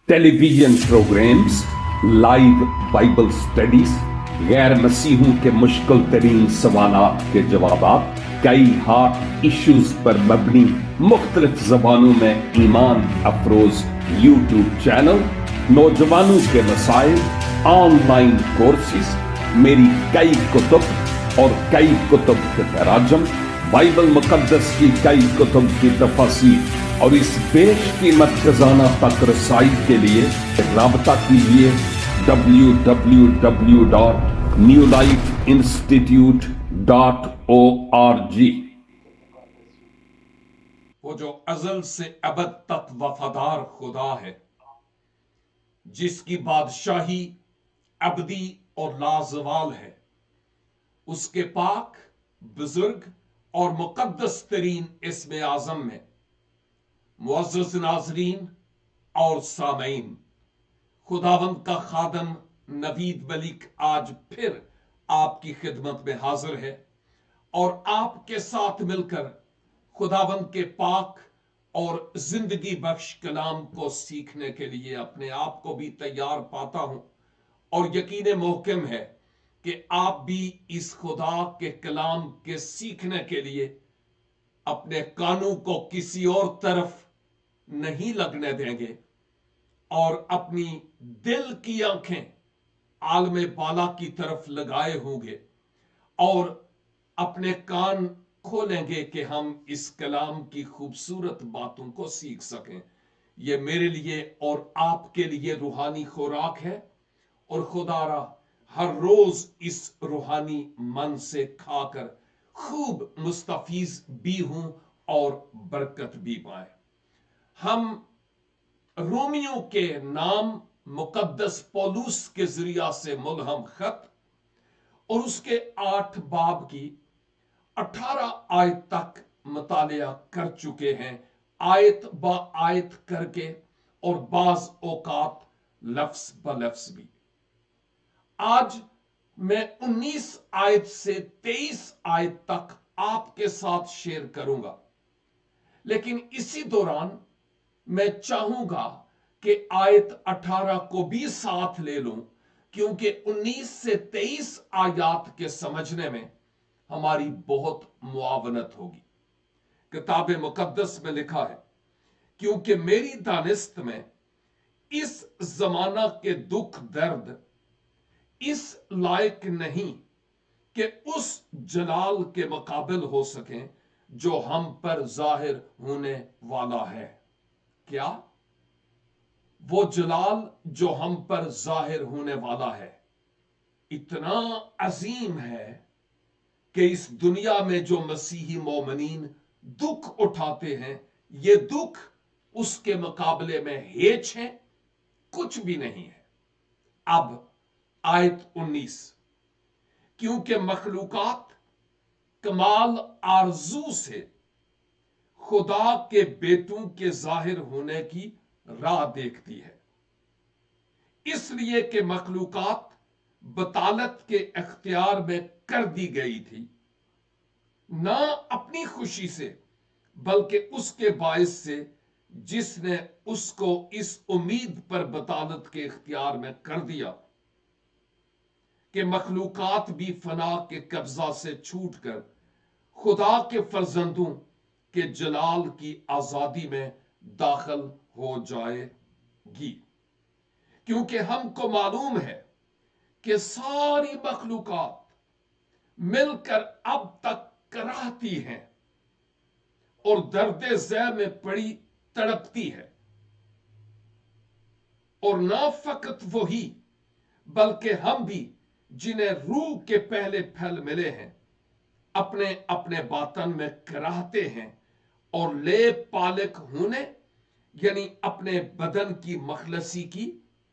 ٹیلی vision programmes, live Bible studies, غیر مسیحوں کے مشکل ترین سوالات کے جوابات، کئی ہاٹ ایشوز پر مبنی مختلف زبانوں میں ایمان افروز یوٹیوب چینل، نوجوانوں کے مسائل، آن لائن کورسز، میری کئی کتب اور کئی کتب کے تراجم، بائبل مقدس کی کئی کتب کی تفاسیر اور اس بیش قیمت خزانہ تک رسائی کے لیے رابطہ کیجیے www.newlifeinstitute.org۔ وہ جو ازل سے ابد تک وفادار خدا ہے، جس کی بادشاہی ابدی اور لازوال ہے، اس کے پاک، بزرگ اور مقدس ترین اسم اعظم میں معزز ناظرین اور سامعین، خداوند کا خادم نوید ملک آج پھر آپ کی خدمت میں حاضر ہے اور آپ کے ساتھ مل کر خداوند کے پاک اور زندگی بخش کلام کو سیکھنے کے لیے اپنے آپ کو بھی تیار پاتا ہوں، اور یقین محکم ہے کہ آپ بھی اس خدا کے کلام کے سیکھنے کے لیے اپنے کانوں کو کسی اور طرف نہیں لگنے دیں گے اور اپنی دل کی آنکھیں عالم بالا کی طرف لگائے ہوں گے اور اپنے کان کھولیں گے کہ ہم اس کلام کی خوبصورت باتوں کو سیکھ سکیں۔ یہ میرے لیے اور آپ کے لیے روحانی خوراک ہے، اور خدا را ہر روز اس روحانی من سے کھا کر خوب مستفیض بھی ہوں اور برکت بھی پائیں۔ ہم رومیوں کے نام مقدس پولوس کے ذریعہ سے ملہم خط اور اس کے 8 باب کی 18 آیت تک مطالعہ کر چکے ہیں، آیت با آیت کر کے اور بعض اوقات لفظ بلفظ بھی۔ آج میں 19 آیت سے 23 آیت تک آپ کے ساتھ شیئر کروں گا، لیکن اسی دوران میں چاہوں گا کہ آیت 18 کو بھی ساتھ لے لوں، کیونکہ 19 سے 23 آیات کے سمجھنے میں ہماری بہت معاونت ہوگی۔ کتاب مقدس میں لکھا ہے، کیونکہ میری دانست میں اس زمانہ کے دکھ درد اس لائق نہیں کہ اس جلال کے مقابل ہو سکیں جو ہم پر ظاہر ہونے والا ہے۔ کیا؟ وہ جلال جو ہم پر ظاہر ہونے والا ہے اتنا عظیم ہے کہ اس دنیا میں جو مسیحی مومنین دکھ اٹھاتے ہیں، یہ دکھ اس کے مقابلے میں ہیچ ہیں، کچھ بھی نہیں ہے۔ اب آیت 19، کیونکہ مخلوقات کمال آرزو سے خدا کے بیٹوں کے ظاہر ہونے کی راہ دیکھتی ہے، اس لیے کہ مخلوقات بطالت کے اختیار میں کر دی گئی تھی، نہ اپنی خوشی سے بلکہ اس کے باعث سے جس نے اس کو اس امید پر بطالت کے اختیار میں کر دیا کہ مخلوقات بھی فنا کے قبضہ سے چھوٹ کر خدا کے فرزندوں کے جلال کی آزادی میں داخل ہو جائے گی۔ کیونکہ ہم کو معلوم ہے کہ ساری مخلوقات مل کر اب تک کراہتی ہیں اور درد ذہ میں پڑی تڑپتی ہے، اور نہ فقط وہی بلکہ ہم بھی جنہیں روح کے پہلے پھل ملے ہیں اپنے اپنے باطن میں کراہتے ہیں اور لے پالک ہونے یعنی اپنے بدن کی مخلصی کی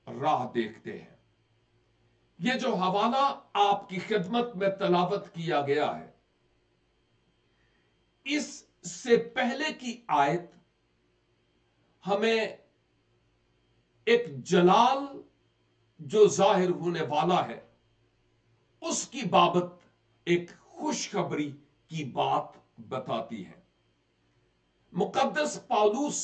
راہ دیکھتے ہیں۔ یہ جو حوالہ آپ کی خدمت میں تلاوت کیا گیا ہے، اس سے پہلے کی آیت ہمیں ایک جلال جو ظاہر ہونے والا ہے اس کی بابت ایک خوشخبری کی بات بتاتی ہے۔ مقدس پاولوس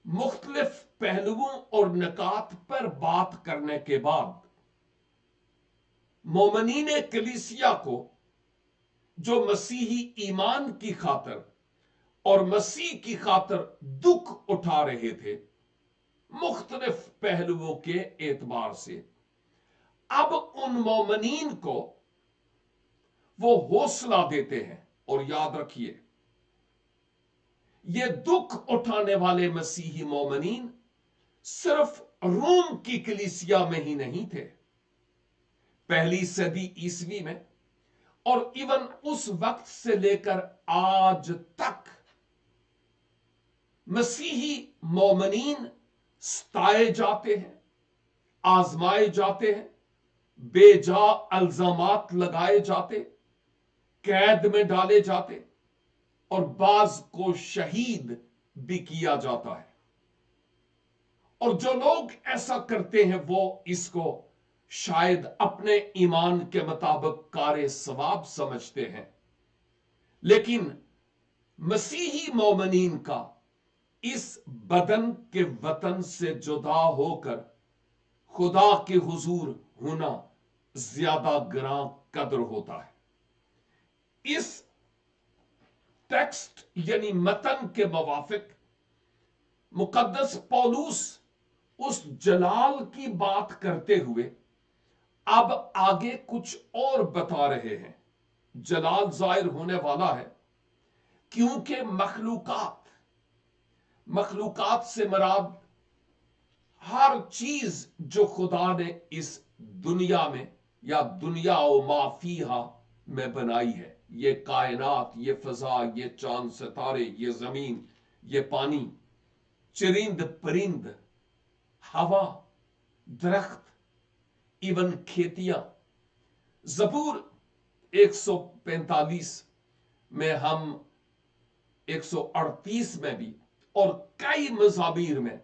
मुख्तलिफ पहलुओं और निकात पर बात करने के बाद मोमिनीन कलीसिया को जो मसीही ईमान की खातिर और मसीह की खातिर दुख उठा रहे थे मुख्तलिफ पहलुओं के एतबार से, अब उन मोमिनीन को वो हौसला देते हैं। और याद रखिए, ये दुख उठाने वाले मसीही मोमिनीन सिर्फ रोम की कलीसिया में ही नहीं थे, पहली सदी ईसवी में और इवन उस वक्त से लेकर आज तक मसीही मोमिनीन सताए जाते हैं, आजमाए जाते हैं, बेजा अल्जामात लगाए जाते, कैद में डाले जाते और बाज को शहीद भी किया जाता है। और जो लोग ऐसा करते हैं वो इसको शायद अपने ईमान के मुताबिक कारे सवाब समझते हैं, लेकिन मसीही मोमिनीन का इस बदन के वतन से जुदा होकर खुदा के हुजूर होना ज्यादा ग्रां कदर होता है। इस टेक्स्ट यानी मतन के मुवाफिक मुकद्दस पौलुस उस जलाल की बात करते हुए अब आगे कुछ और बता रहे हैं। जलाल जाहिर होने वाला है क्योंकि मखलूकात से मराद हर चीज जो खुदा ने इस दुनिया में या दुनिया व माफीहा में बनाई है, ये कायनात, ये फजा, ये चांद सितारे, ये जमीन, ये पानी, चरिंद परिंद, हवा, दरख्त, इवन खेतियां। जबूर 145 में, हम 138 में भी और कई मज़ाबीर में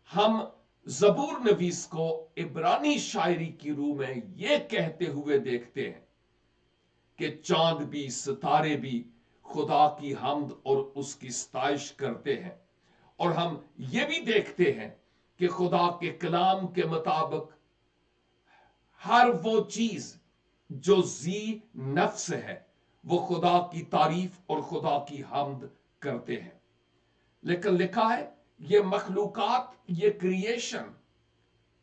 हम जबूर नवीस को इब्रानी शायरी की रूह में यह कहते हुए देखते हैं कि चांद भी सितारे भी खुदा की हम्द और उसकी सताइश करते हैं। और हम ये भी देखते हैं कि खुदा के कलाम के मुताबिक हर वो चीज जो जी नफ्स है वो खुदा की तारीफ और खुदा की हम्द करते हैं। लेकिन लिखा है ये मखलूकात, ये क्रिएशन,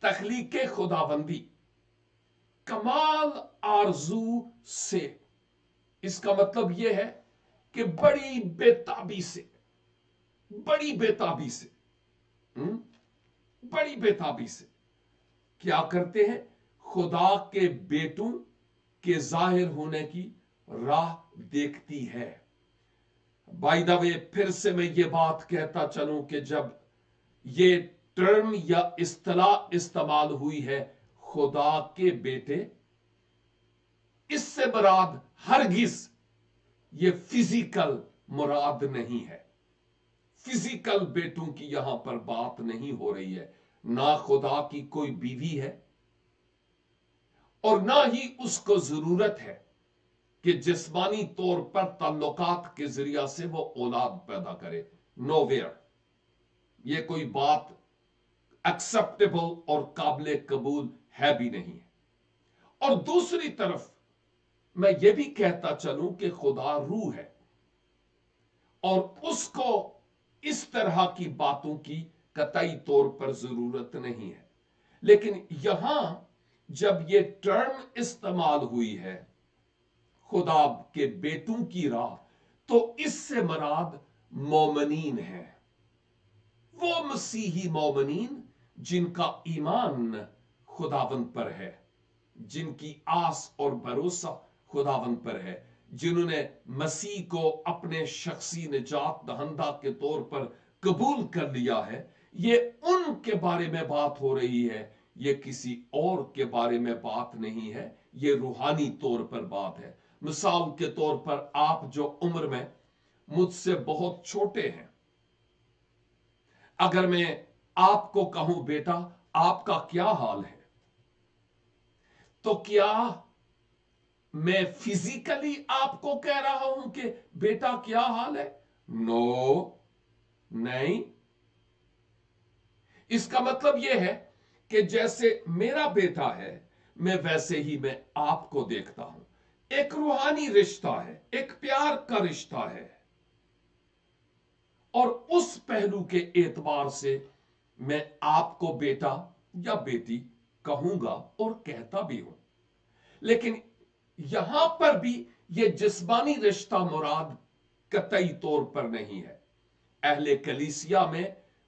तख्लीके खुदाबंदी कमाल आरजू से, इसका मतलब यह है कि बड़ी बेताबी से क्या करते हैं? खुदा के बेटों के जाहिर होने की राह देखती है। बाय द वे, फिर से मैं ये बात कहता चलूं कि जब ये टर्म या इस्तिलाह इस्तेमाल हुई है खुदा के बेटे, इससे मुराद हरगिज ये फिजिकल मुराद नहीं है। फिजिकल बेटों की यहां पर बात नहीं हो रही है। ना खुदा की कोई बीवी है और ना ही उसको जरूरत है कि जिस्मानी तौर पर ताल्लुकात के जरिया से वो औलाद पैदा करे। नोवेयर ये कोई बात एक्सेप्टेबल और काबिल कबूल है भी नहीं है। और दूसरी तरफ मैं ये भी कहता चलूं कि खुदा रूह है और उसको इस तरह की बातों की कतई तौर पर जरूरत नहीं है। लेकिन यहां जब ये टर्म इस्तेमाल हुई है खुदा के बेटों की राह, तो इससे मुराद मोमिनीन है, वो मसीही मोमिनीन जिनका ईमान खुदावंद पर है, जिनकी आस और भरोसा खुदावंद पर है, जिन्होंने मसीह को अपने शख्सी निजात दहंदा के तौर पर कबूल कर लिया है। ये उनके बारे में बात हो रही है, ये किसी और के बारे में बात नहीं है, ये रूहानी तौर पर बात है। मिसाल के तौर पर आप जो उम्र में मुझसे बहुत छोटे हैं, अगर मैं आपको कहूं बेटा आपका क्या हाल है, तो क्या मैं फिजिकली आपको कह रहा हूं कि बेटा क्या हाल है? नो, नहीं, اس کا مطلب یہ ہے کہ جیسے میرا بیٹا ہے میں ویسے ہی میں آپ کو دیکھتا ہوں. ایک روحانی رشتہ ہے, ایک پیار کا رشتہ ہے, اور اس پہلو کے اعتبار سے میں آپ کو بیٹا یا بیٹی کہوں گا اور کہتا بھی ہوں. لیکن یہاں پر بھی یہ جسمانی رشتہ مراد قطعی طور پر نہیں ہے. اہل کلیسیا میں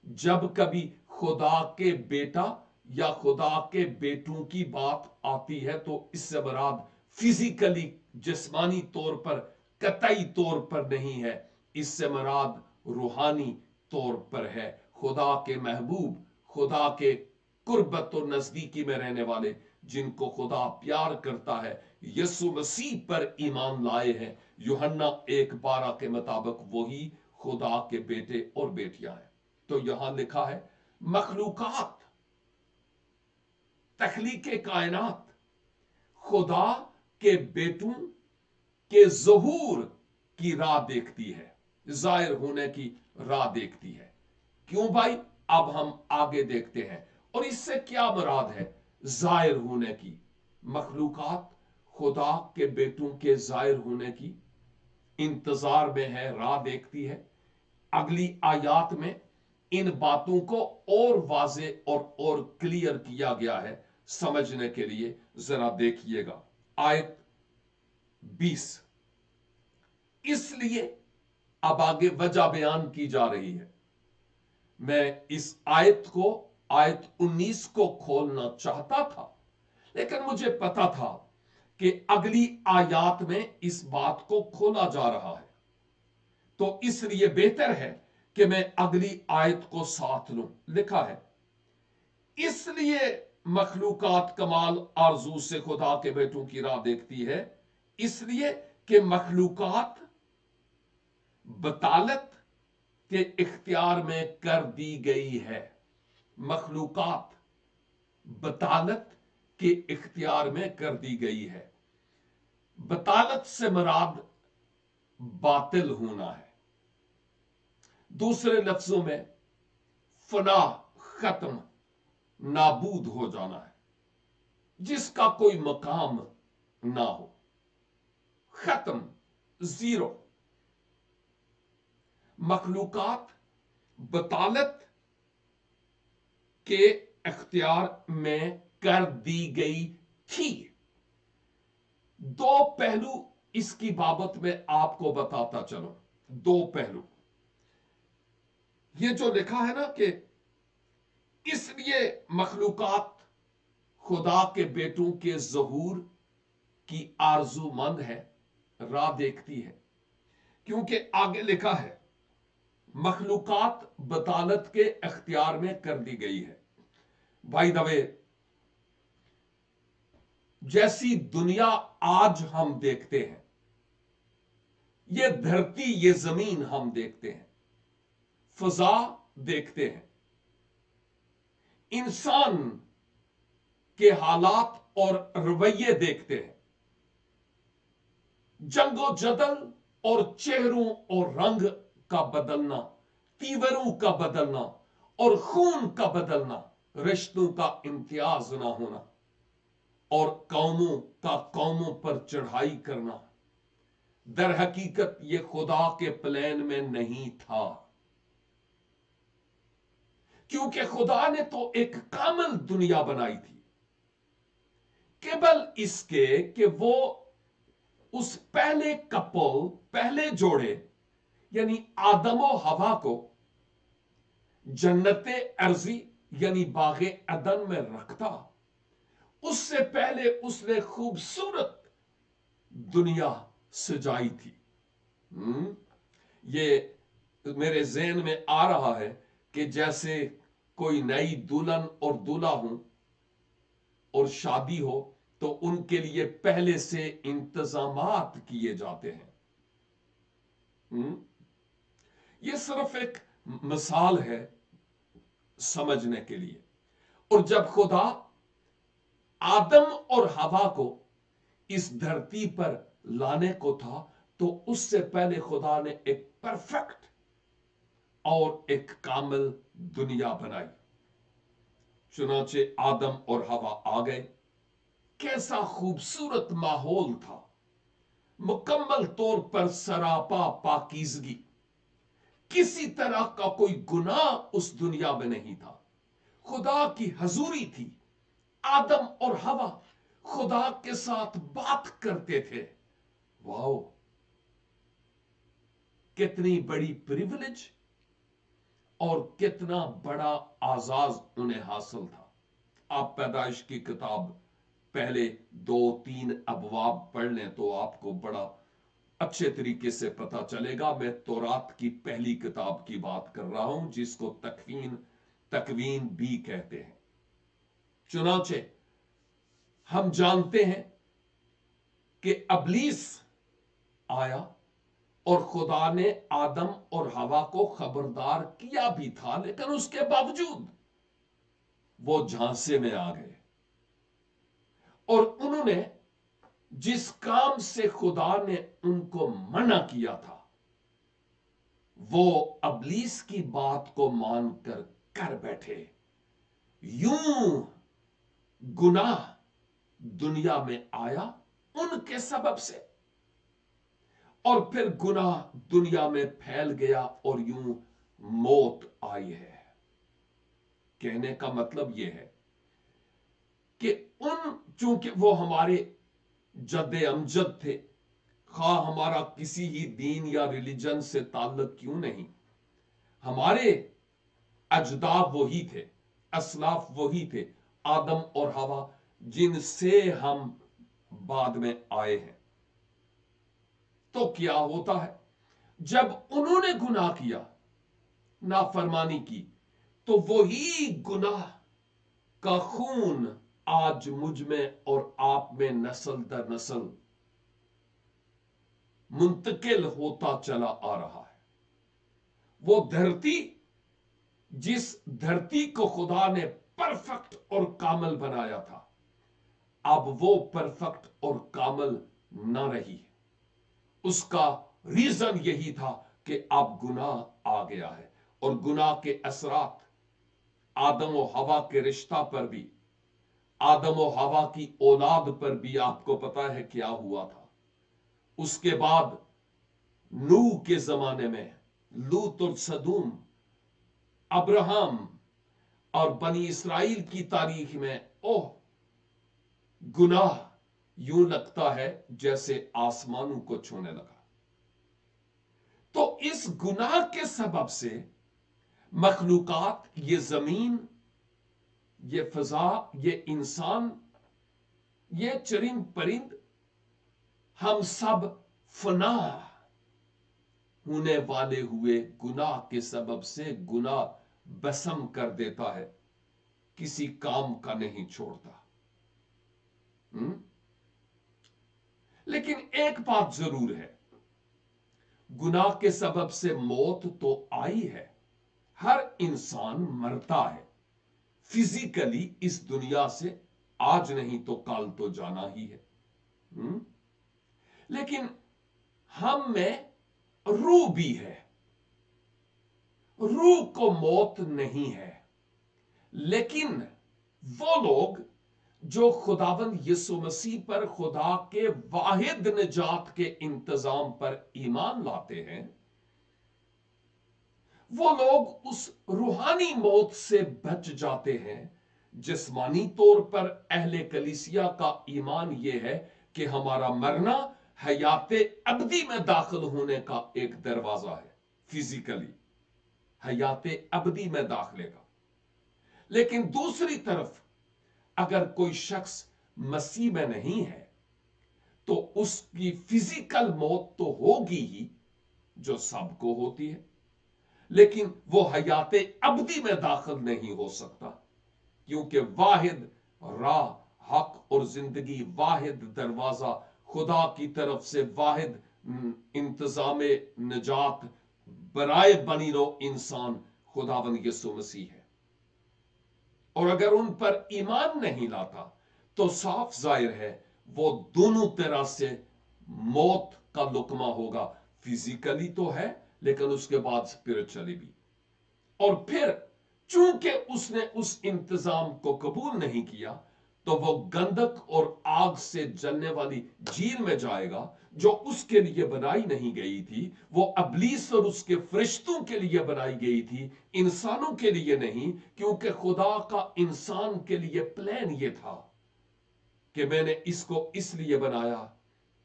جب کبھی خدا کے بیٹا یا خدا کے بیٹوں کی بات آتی ہے تو اس سے مراد فزیکلی جسمانی طور پر قطعی طور پر نہیں ہے, اس سے مراد روحانی طور پر ہے. خدا کے محبوب, خدا کے قربت و نزدیکی میں رہنے والے, جن کو خدا پیار کرتا ہے, یسوع مسیح پر ایمان لائے ہیں, یوحنا 1:12 کے مطابق وہی خدا کے بیٹے اور بیٹیاں ہیں. تو یہاں لکھا ہے مخلوقات, تخلیق کائنات خدا کے بیٹوں کے ظہور کی راہ دیکھتی ہے, ظاہر ہونے کی راہ دیکھتی ہے. کیوں بھائی؟ اب ہم آگے دیکھتے ہیں. اور اس سے کیا مراد ہے ظاہر ہونے کی؟ مخلوقات خدا کے بیٹوں کے ظاہر ہونے کی انتظار میں ہے, راہ دیکھتی ہے. اگلی آیات میں ان باتوں کو اور واضح اور کلیئر کیا گیا ہے سمجھنے کے لیے. ذرا دیکھیے گا آیت 20. اس لیے اب آگے وجہ بیان کی جا رہی ہے. میں اس آیت کو, آیت 19 کو کھولنا چاہتا تھا, لیکن مجھے پتا تھا کہ اگلی آیات میں اس بات کو کھولا جا رہا ہے, تو اس لیے بہتر ہے کہ میں اگلی آیت کو ساتھ لوں. لکھا ہے اس لیے مخلوقات کمال آرزو سے خدا کے بیٹوں کی راہ دیکھتی ہے, اس لیے کہ مخلوقات بطالت کے اختیار میں کر دی گئی ہے. مخلوقات بطالت کے اختیار میں کر دی گئی ہے. بطالت سے مراد باطل ہونا ہے, دوسرے لفظوں میں فنا, ختم, نابود ہو جانا ہے, جس کا کوئی مقام نہ ہو. ختم, زیرو. مخلوقات بطالت کے اختیار میں کر دی گئی تھی. دو پہلو اس کی بابت میں آپ کو بتاتا چلوں, دو پہلو. یہ جو لکھا ہے نا کہ اس لیے مخلوقات خدا کے بیٹوں کے ظہور کی آرزو مند ہے, راہ دیکھتی ہے, کیونکہ آگے لکھا ہے مخلوقات بطالت کے اختیار میں کر دی گئی ہے. بائی دا وے, جیسی دنیا آج ہم دیکھتے ہیں, یہ دھرتی, یہ زمین ہم دیکھتے ہیں, فضا دیکھتے ہیں, انسان کے حالات اور رویے دیکھتے ہیں, جنگ و جدل اور چہروں اور رنگ کا بدلنا, تیوروں کا بدلنا اور خون کا بدلنا, رشتوں کا امتیاز نہ ہونا اور قوموں کا قوموں پر چڑھائی کرنا, در حقیقت یہ خدا کے پلان میں نہیں تھا. کیونکہ خدا نے تو ایک کامل دنیا بنائی تھی, قبل اس کے کہ وہ اس پہلے کپل, پہلے جوڑے یعنی آدم و حوا کو جنت ارضی یعنی باغ عدن میں رکھتا, اس سے پہلے اس نے خوبصورت دنیا سجائی تھی. یہ میرے ذہن میں آ رہا ہے کہ جیسے کوئی نئی دلہن اور دولہا ہوں اور شادی ہو تو ان کے لیے پہلے سے انتظامات کیے جاتے ہیں. یہ صرف ایک مثال ہے سمجھنے کے لیے. اور جب خدا آدم اور حوا کو اس دھرتی پر لانے کو تھا تو اس سے پہلے خدا نے ایک پرفیکٹ اور ایک کامل دنیا بنائی. चुनाचे आदम और हवा आ गए। कैसा खूबसूरत माहौल था, मुकम्मल तौर पर सरापा पाकीज़गी, किसी तरह का कोई गुनाह उस दुनिया में नहीं था। खुदा की हजूरी थी। आदम और हवा खुदा के साथ बात करते थे। वाओ, कितनी बड़ी प्रिविलेज और कितना बड़ा आजाज उन्हें हासिल था। आप पैदाइश की किताब पहले 2-3 अबवाब पढ़ लें तो आपको बड़ा अच्छे तरीके से पता चलेगा। मैं तौरात की पहली किताब की बात कर रहा हूं, जिसको तकवीन भी कहते हैं। चुनाचे हम जानते हैं कि अबलीस आया और खुदा ने आदम और हवा को खबरदार किया भी था, लेकिन उसके बावजूद वो झांसे में आ गए और उन्होंने जिस काम से खुदा ने उनको मना किया था, वो अबलीस की बात को मानकर कर बैठे। यूं गुनाह दुनिया में आया उनके सबब से, और फिर गुनाह दुनिया में फैल गया और यूं मौत आई है। कहने का मतलब यह है कि चूंकि वो हमारे जद्दे अमजद थे, खा हमारा किसी ही दीन या रिलीजन से ताल्लुक क्यों नहीं, हमारे अजदाद वही थे, असलाफ वही थे, आदम और हवा, जिनसे हम बाद में आए हैं। तो क्या होता है जब उन्होंने गुनाह किया, नाफरमानी की, तो वही गुनाह का खून आज मुझ में और आप में नस्ल दर नस्ल मुंतकिल होता चला आ रहा है। वो धरती, जिस धरती को खुदा ने परफेक्ट और कामल बनाया था, अब वो परफेक्ट और कामल ना रही। उसका रीजन यही था कि अब गुनाह आ गया है, और गुनाह के असरात आदम और हवा के रिश्ता पर भी, आदम और हवा की औलाद पर भी आपको पता है क्या हुआ था। उसके बाद नूह के जमाने में लूत और सदूम, अब्राहम और बनी इसराइल की तारीख में, ओह, गुनाह यूं लगता है जैसे आसमानों को छूने लगा। तो इस गुनाह के सबब से मखलूकात, ये जमीन, ये फजा, ये इंसान, ये चरिंद परिंद, हम सब फना होने वाले हुए गुनाह के सबब से। गुनाह बसम कर देता है, किसी काम का नहीं छोड़ता। लेकिन एक बात जरूर है, गुनाह के सबब से मौत तो आई है। हर इंसान मरता है फिजिकली इस दुनिया से, आज नहीं तो कल तो जाना ही है। लेकिन हम में रूह भी है। रूह को मौत नहीं है। लेकिन वो लोग जो खुदावंद यीशु मसीह पर, खुदा के वाहिद निजात के इंतजाम पर ईमान लाते हैं, वो लोग उस रूहानी मौत से बच जाते हैं। जिस्मानी तौर पर अहले कलीसिया का ईमान यह है कि हमारा मरना हयाते अबदी में दाखिल होने का एक दरवाजा है, फिजिकली हयाते अबदी में दाखिले का। लेकिन दूसरी तरफ अगर कोई शख्स मसीह में नहीं है तो उसकी फिजिकल मौत तो होगी ही, जो सबको होती है, लेकिन वो हयाते अबदी में दाखिल नहीं हो सकता, क्योंकि वाहिद राह, हक और जिंदगी, वाहिद दरवाजा, खुदा की तरफ से वाहिद इंतजाम निजात बराए बनी रो इंसान खुदावंद यीशु मसीह है। और अगर उन पर ईमान नहीं लाता तो साफ जाहिर है वो दोनों तरह से मौत का लुकमा होगा। फिजिकली तो है, लेकिन उसके बाद स्पिरिचुअली भी। और फिर चूंकि उसने उस इंतजाम को कबूल नहीं किया, तो वो गंधक और आग से जलने वाली झील में जाएगा, जो उसके लिए बनाई नहीं गई थी। वो इब्लीस और उसके फरिश्तों के लिए बनाई गई थी, इंसानों के लिए नहीं, क्योंकि खुदा का इंसान के लिए प्लान ये था कि मैंने इसको इसलिए बनाया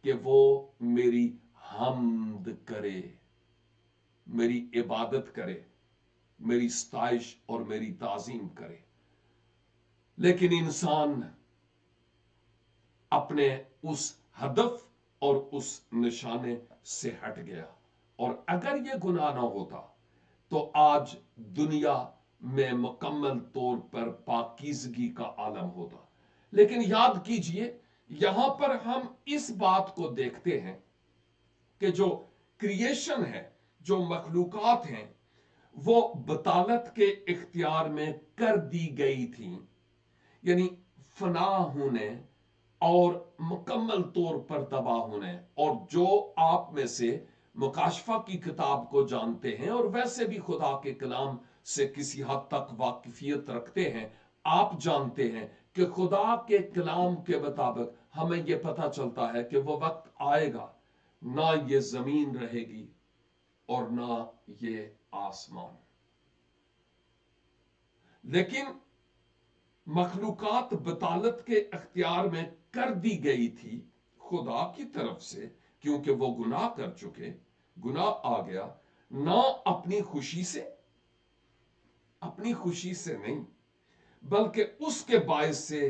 कि वो मेरी हमद करे, मेरी इबादत करे, मेरी सताइश और मेरी ताजीम करे। लेकिन इंसान अपने उस हदफ और उस निशाने से हट गया। और अगर यह गुनाह ना होता तो आज दुनिया में मुकम्मल तौर पर पाकीज़गी का आलम होता। लेकिन याद कीजिए, यहां पर हम इस बात को देखते हैं कि जो क्रिएशन है, जो मखलूकात हैं, वो बतालत के इख्तियार में कर दी गई थी, यानी फना होने और मुकम्मल तौर पर तबाह होने। और जो आप में से मुकाशफा की किताब को जानते हैं और वैसे भी खुदा के कलाम से किसी हद तक वाकिफियत रखते हैं, आप जानते हैं कि खुदा के कलाम के मुताबिक हमें यह पता चलता है कि वह वक्त आएगा, ना ये जमीन रहेगी और ना ये आसमान। लेकिन मखलूकात बतालत के अख्तियार में कर दी गई थी खुदा की तरफ से, क्योंकि वो गुनाह कर चुके। गुनाह आ गया, ना अपनी खुशी से नहीं, बल्कि उसके बायस से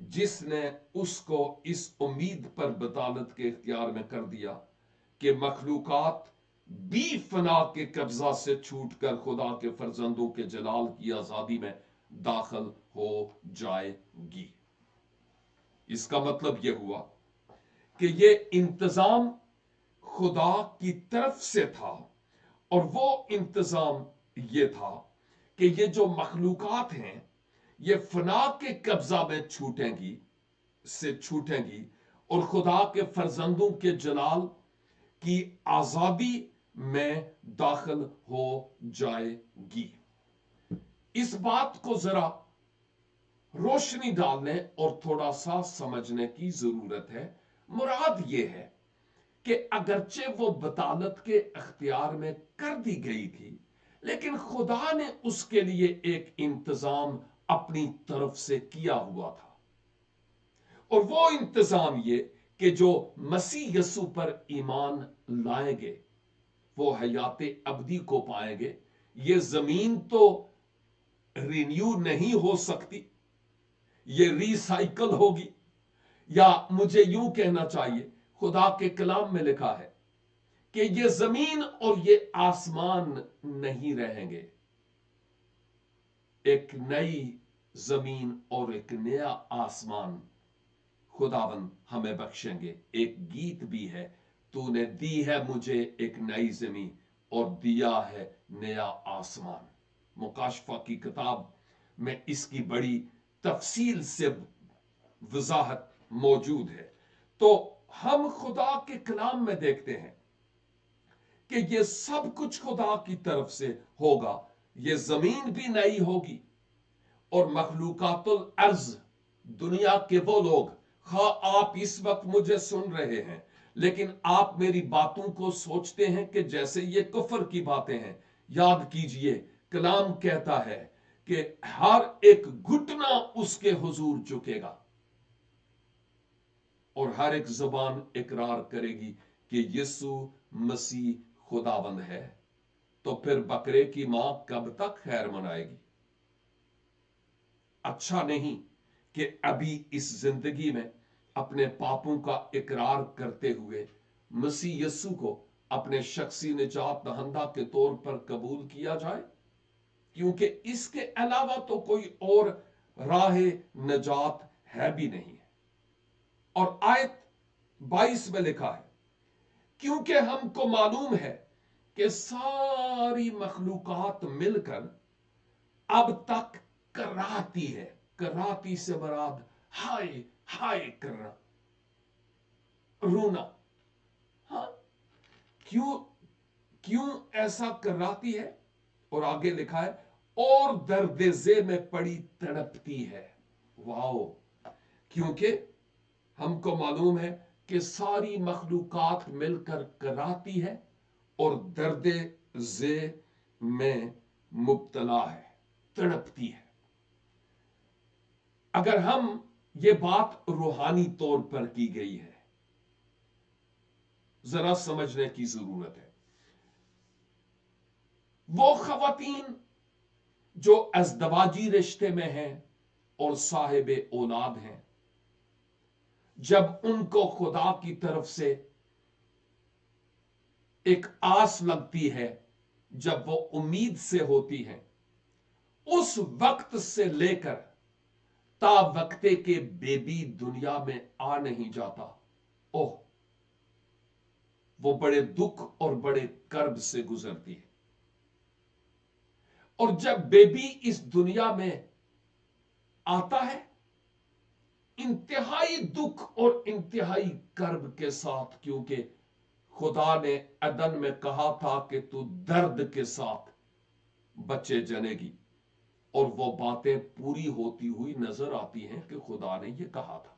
जिसने उसको इस उम्मीद पर बतालत के इख्तियार में कर दिया कि मखलूकात भी फना के कब्जा से छूटकर खुदा के फर्जंदों के जलाल की आजादी में दाखिल हो जाएगी। इसका मतलब यह हुआ कि यह इंतजाम खुदा की तरफ से था, और वो इंतजाम यह था कि ये जो मखलूकात हैं, ये फना के कब्जा में छूटेंगी और खुदा के फर्जंदों के जलाल की आजादी में दाखिल हो जाएगी। इस बात को जरा रोशनी डालने और थोड़ा सा समझने की जरूरत है। मुराद यह है कि अगरचे वो बतालत के अख्तियार में कर दी गई थी, लेकिन खुदा ने उसके लिए एक इंतजाम अपनी तरफ से किया हुआ था। और वो इंतजाम ये कि जो मसीह यसु पर ईमान लाएंगे वो हयात अबदी को पाएंगे। ये जमीन तो रिन्यू नहीं हो सकती, ये रिसाइकल होगी, या मुझे यूं कहना चाहिए, खुदा के कलाम में लिखा है कि ये जमीन और ये आसमान नहीं रहेंगे, एक नई जमीन और एक नया आसमान खुदावन हमें बख्शेंगे। एक गीत भी है, तूने दी है मुझे एक नई जमीन और दिया है नया आसमान। मुकाशफा की किताब में इसकी बड़ी तफसील से वजाहत मौजूद है। तो हम खुदा के कलाम में देखते हैं कि ये सब कुछ खुदा की तरफ से होगा। ये जमीन भी नई होगी और मखलूकातुल अर्ज, दुनिया के वो लोग, आप इस वक्त मुझे सुन रहे हैं लेकिन आप मेरी बातों को सोचते हैं कि जैसे ये कुफर की बातें हैं। याद कीजिए, कलाम कहता है कि हर एक घुटना उसके हुजूर झुकेगा और हर एक जुबान इकरार करेगी कि यीशु मसीह खुदावंद है। तो फिर बकरे की मां कब तक खैर मनाएगी? अच्छा नहीं कि अभी इस जिंदगी में अपने पापों का इकरार करते हुए मसीह यस्सु को अपने शख्सी निजात दहंदा के तौर पर कबूल किया जाए, क्योंकि इसके अलावा तो कोई और राह नजात है भी नहीं है। और आयत 22 में लिखा है, क्योंकि हमको मालूम है कि सारी मखलूकात मिलकर अब तक कराती है। कराती से मुराद हाय हाय करना, रोना। हाँ, क्यों ऐसा कराती है? और आगे लिखा है, और दर्द-ए-ज़े में पड़ी तड़पती है। वाओ! क्योंकि हमको मालूम है कि सारी मखलूकात मिलकर कराती है और दर्द-ए-ज़े में मुब्तला है, तड़पती है। अगर हम ये बात रूहानी तौर पर की गई है, जरा समझने की जरूरत है। वो खवातीन जो अज़दवाजी रिश्ते में हैं और साहिब औलाद हैं, जब उनको खुदा की तरफ से एक आस लगती है, जब वो उम्मीद से होती हैं, उस वक्त से लेकर ता वक्ते के बेबी दुनिया में आ नहीं जाता, ओह, वो बड़े दुख और बड़े कर्ब से गुजरती है। और जब बेबी इस दुनिया में आता है, इंतहाई दुख और इंतहाई कर्ब के साथ, क्योंकि खुदा ने अदन में कहा था कि तू दर्द के साथ बच्चे जनेगी, और वो बातें पूरी होती हुई नजर आती हैं कि खुदा ने ये कहा था।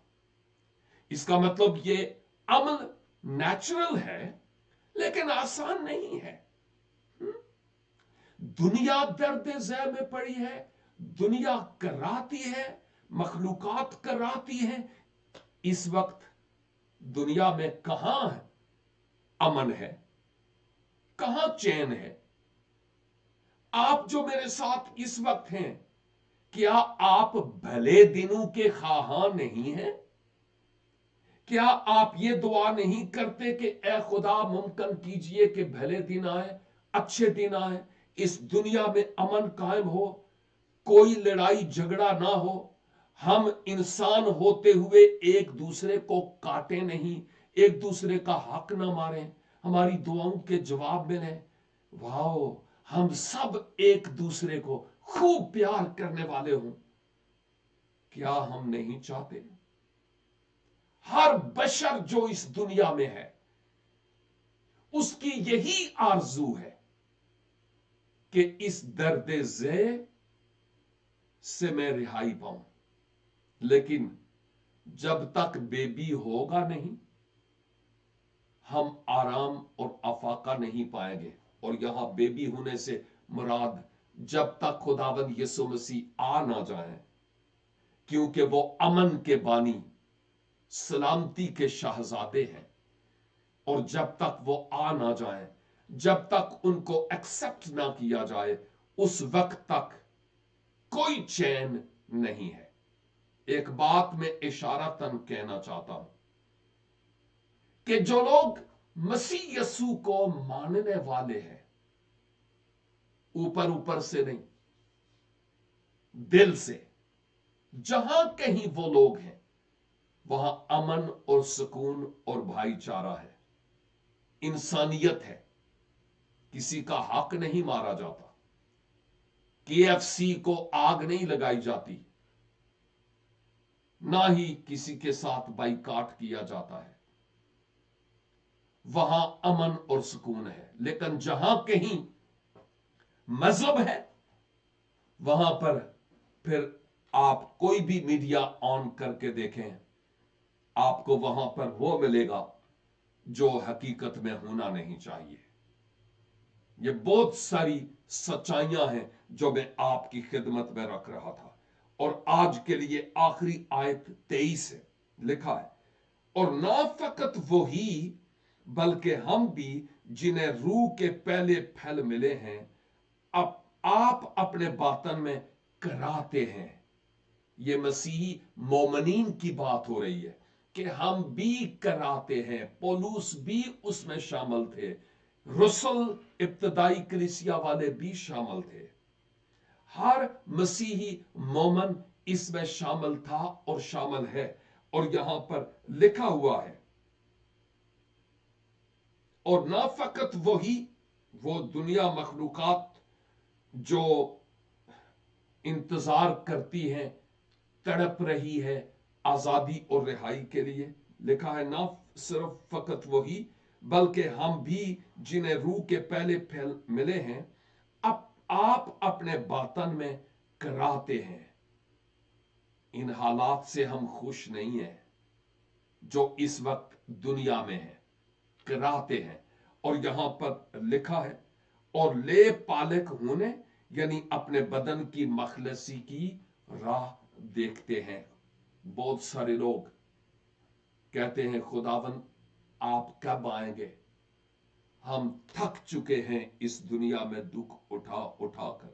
इसका मतलब ये अमल नेचुरल है, लेकिन आसान नहीं है। दुनिया दर्द-ए-ज़े में पड़ी है, दुनिया कराती है, मखलूकात कराती है। इस वक्त दुनिया में कहां अमन है, कहां चैन है? आप जो मेरे साथ इस वक्त हैं, क्या आप भले दिनों के ख्वाहां नहीं हैं? क्या आप ये दुआ नहीं करते कि ए खुदा मुमकिन कीजिए कि भले दिन आए, अच्छे दिन आए, इस दुनिया में अमन कायम हो, कोई लड़ाई झगड़ा ना हो, हम इंसान होते हुए एक दूसरे को काटे नहीं, एक दूसरे का हक ना मारें, हमारी दुआओं के जवाब मिले। वाओ, हम सब एक दूसरे को खूब प्यार करने वाले हों। क्या हम नहीं चाहते? हर बशर जो इस दुनिया में है, उसकी यही आरजू है कि इस दर्द-ए-ज़े से मैं रिहाई पाऊं। लेकिन जब तक बेबी होगा नहीं, हम आराम और अफाका नहीं पाएंगे। और यहां बेबी होने से मुराद जब तक खुदावंद यीशु मसीह आ ना जाए, क्योंकि वो अमन के बानी, सलामती के शहजादे हैं। और जब तक वो आ ना जाए, जब तक उनको एक्सेप्ट ना किया जाए, उस वक्त तक कोई चैन नहीं है। एक बात में इशारतन कहना चाहता हूं कि जो लोग मसीह यीशु को मानने वाले हैं, ऊपर ऊपर से नहीं, दिल से, जहां कहीं वो लोग हैं, वहां अमन और सुकून और भाईचारा है, इंसानियत है। किसी का हक नहीं मारा जाता, KFC को आग नहीं लगाई जाती, ना ही किसी के साथ बाइकाट किया जाता है। वहां अमन और सुकून है। लेकिन जहां कहीं मजहब है, वहां पर फिर आप कोई भी मीडिया ऑन करके देखें, आपको वहां पर वो मिलेगा जो हकीकत में होना नहीं चाहिए। ये बहुत सारी सच्चाइयां हैं जो मैं आपकी खिदमत में रख रहा था। और आज के लिए आखिरी आयत 23 है, लिखा है, और ना फकत वो ही बल्कि हम भी जिन्हें रूह के पहले फल मिले हैं, अब आप अपने बातन में कराते हैं। ये मसीही मोमनीन की बात हो रही है कि हम भी कराते हैं। पौलुस भी उसमें शामिल थे, रसूल इब्तदाई कलीसिया वाले भी शामिल थे। हर मसीही मोमन इसमें शामिल था और शामिल है। और यहां पर लिखा हुआ है, और ना फकत वही, वो दुनिया मखलूकात जो इंतजार करती हैं, तड़प रही है आजादी और रिहाई के लिए। लिखा है, ना सिर्फ फकत वही बल्कि हम भी जिन्हें रूह के पहले फल मिले हैं, अब आप अपने अपने बातन में कराते हैं। इन हालात से हम खुश नहीं हैं जो इस वक्त दुनिया में है, कराते हैं। और यहां पर लिखा है, और ले पालक होने, यानी अपने बदन की मखलसी की राह देखते हैं। बहुत सारे लोग कहते हैं, खुदावन आप कब आएंगे, हम थक चुके हैं इस दुनिया में दुख उठा उठाकर।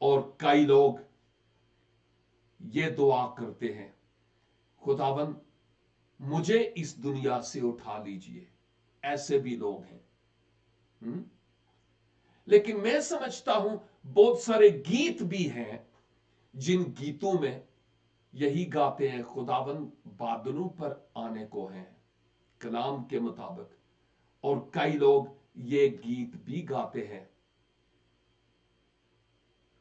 और कई लोग ये दुआ करते हैं, खुदावन मुझे इस दुनिया से उठा लीजिए। ऐसे भी लोग हैं। लेकिन मैं समझता हूं बहुत सारे गीत भी हैं जिन गीतों में यही गाते हैं, खुदावन बादलों पर आने को हैं, कलाम के मुताबिक। और कई लोग ये गीत भी गाते हैं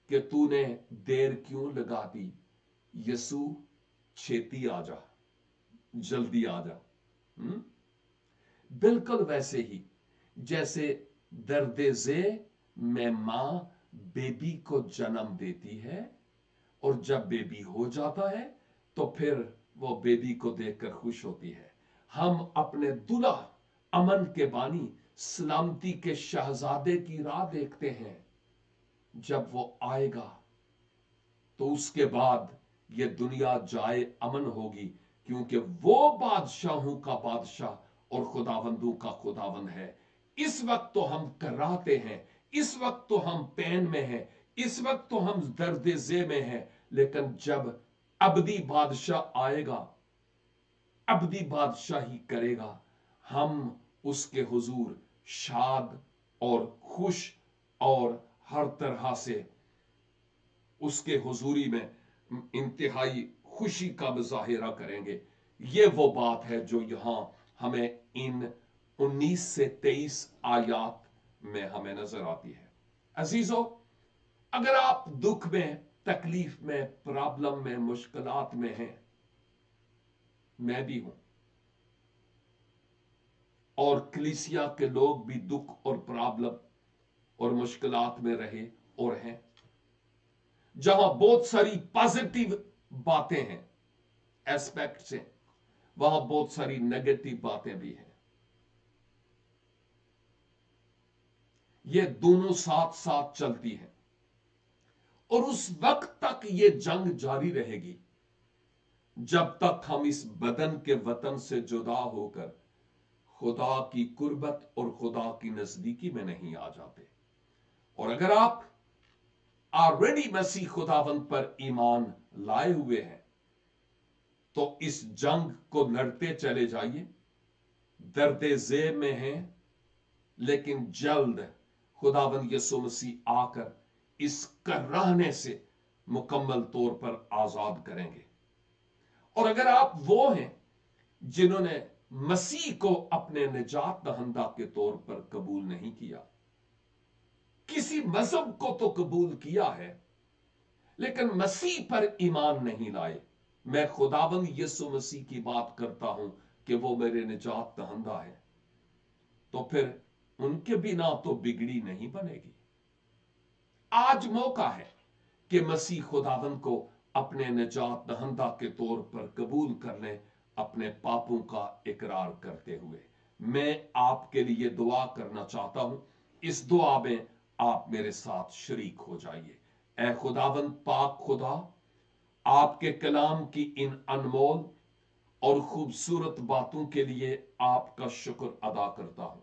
कि तूने देर क्यों लगा दी, यसू छेती आजा, जल्दी आजा। बिल्कुल वैसे ही जैसे दर्द-ए-ज़े में मां बेबी को जन्म देती है, और जब बेबी हो जाता है तो फिर वो बेबी को देखकर खुश होती है। हम अपने दुल्हा अमन के बानी सलामती के शहजादे की राह देखते हैं। जब वो आएगा तो उसके बाद ये दुनिया जाए अमन होगी, क्योंकि वो बादशाहों का बादशाह और खुदावंदों का खुदावंद है। इस वक्त तो हम कराहते हैं, इस वक्त तो हम पैन में हैं, इस वक्त तो हम दर्द-ए-ज़े में हैं, लेकिन जब अबदी बादशाह आएगा, अबदी बादशाही करेगा, हम उसके हुजूर शाद और खुश और हर तरह से उसके हुजूरी में इंतहाई खुशी का मुजाहिरा करेंगे। ये वो बात है जो यहां हमें इन 19 से 23 आयात में हमें नजर आती है। अजीजों, अगर आप दुख में, तकलीफ में, प्रॉब्लम में, मुश्किलात में हैं, मैं भी हूं, और कलीसिया के लोग भी दुख और प्रॉब्लम और मुश्किलात में रहे और हैं, जहां बहुत सारी पॉजिटिव बातें हैं, एस्पेक्ट्स हैं, वहां बहुत सारी नेगेटिव बातें भी हैं। ये दोनों साथ साथ चलती हैं, और उस वक्त तक ये जंग जारी रहेगी जब तक हम इस बदन के वतन से जुदा होकर खुदा की कुर्बत और खुदा की नजदीकी में नहीं आ जाते। और अगर आप ऑलरेडी मसीह खुदावंद पर ईमान लाए हुए हैं तो इस जंग को लड़ते चले जाइए। दर्द-ए-ज़े में हैं, लेकिन जल्द खुदावंद यीशु मसीह आकर इस कराहने से मुकम्मल तौर पर आजाद करेंगे। और अगर आप वो हैं जिन्होंने मसीह को अपने निजात दहंदा के तौर पर कबूल नहीं किया, किसी मजहब को तो कबूल किया है लेकिन मसीह पर ईमान नहीं लाए, मैं खुदावंद यीशु मसीह की बात करता हूं कि वो मेरे निजात दहंदा है, तो फिर उनके बिना तो बिगड़ी नहीं बनेगी। आज मौका है कि मसीह खुदावंद को अपने निजात दहंदा के तौर पर कबूल कर लें, अपने पापों का इकरार करते हुए। मैं आपके लिए दुआ करना चाहता हूं, इस दुआ में आप मेरे साथ शरीक हो जाइए। ऐ खुदावंद पाक खुदा, आपके कलाम की इन अनमोल और खूबसूरत बातों के लिए आपका शुक्र अदा करता हूं।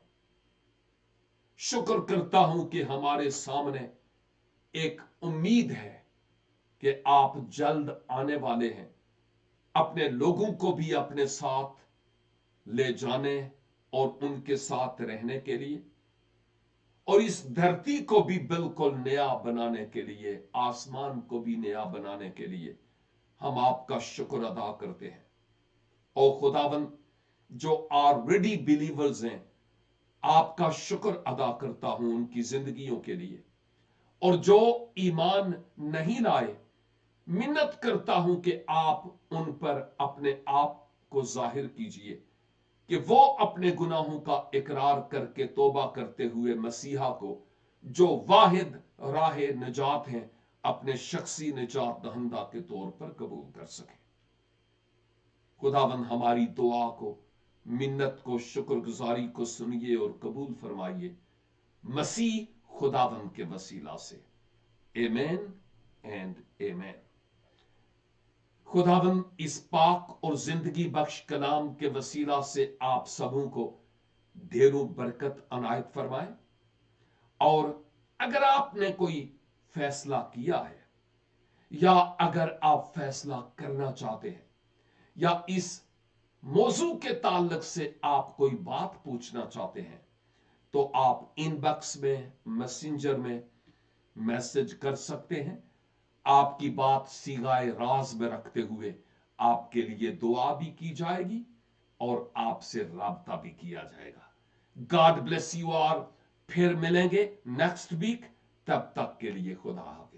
शुक्र करता हूं कि हमारे सामने एक उम्मीद है कि आप जल्द आने वाले हैं, अपने लोगों को भी अपने साथ ले जाने और उनके साथ रहने के लिए, और इस धरती को भी बिल्कुल नया बनाने के लिए, आसमान को भी नया बनाने के लिए हम आपका शुक्र अदा करते हैं। और खुदावन, जो ऑलरेडी बिलीवर्स हैं, आपका शुक्र अदा करता हूं उनकी जिंदगियों के लिए, और जो ईमान नहीं लाए, मिन्नत करता हूं कि आप उन पर अपने आप को जाहिर कीजिए कि वो अपने गुनाहों का इकरार करके तौबा करते हुए मसीहा को जो वाहिद राह निजात हैं अपने शख्सी निजात दहंदा के तौर पर कबूल कर सके। खुदावन हमारी दुआ को, मिन्नत को, शुक्रगुजारी को सुनिए और कबूल फरमाइए मसीह खुदावन के वसीला से। आमीन एंड आमीन। खुदावन इस पाक और जिंदगी बख्श कलाम के वसीला से आप सबों को ढेरों बरकत अनायत फरमाए। और अगर आपने कोई फैसला किया है या अगर आप फैसला करना चाहते हैं या इस मौजू के ताल्लुक से आप कोई बात पूछना चाहते हैं तो आप इनबॉक्स में, मैसेंजर में मैसेज कर सकते हैं। आपकी बात सीगाए राज में रखते हुए आपके लिए दुआ भी की जाएगी और आपसे राब्ता भी किया जाएगा। God bless you all. फिर मिलेंगे नेक्स्ट वीक, तब तक के लिए खुदा हाफिज।